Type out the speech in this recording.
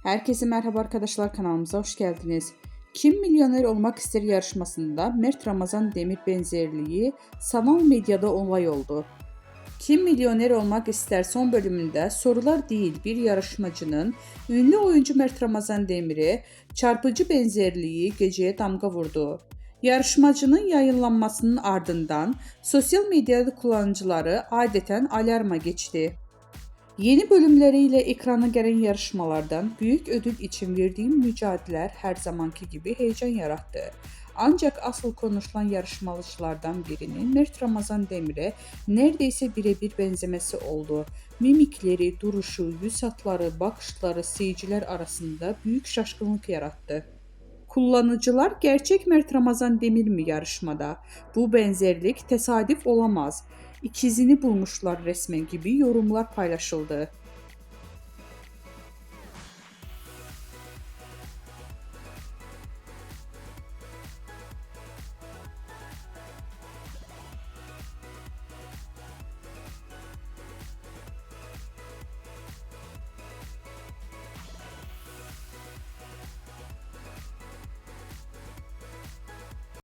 Herkese merhaba arkadaşlar, kanalımıza hoş geldiniz. Kim Milyoner Olmak İster yarışmasında Mert Ramazan Demir benzerliği sanal medyada olay oldu. Kim Milyoner Olmak İster son bölümünde sorular değil bir yarışmacının ünlü oyuncu Mert Ramazan Demir'e çarpıcı benzerliği geceye damga vurdu. Yarışmacının yayınlanmasının ardından sosyal medyada kullanıcıları adeten alarma geçti. Yeni bölümleriyle ekrana gelen yarışmalardan büyük ödül için verdiğim mücadeleler her zamanki gibi heyecan yarattı. Ancak asıl konuşulan yarışmacılardan birinin Mert Ramazan Demir'e neredeyse birebir benzemesi oldu. Mimikleri, duruşu, yüz hatları, bakışları seyirciler arasında büyük şaşkınlık yarattı. Kullanıcılar gerçek Mert Ramazan Demir mi yarışmada? Bu benzerlik tesadüf olamaz. İkizini bulmuşlar resmen gibi yorumlar paylaşıldı.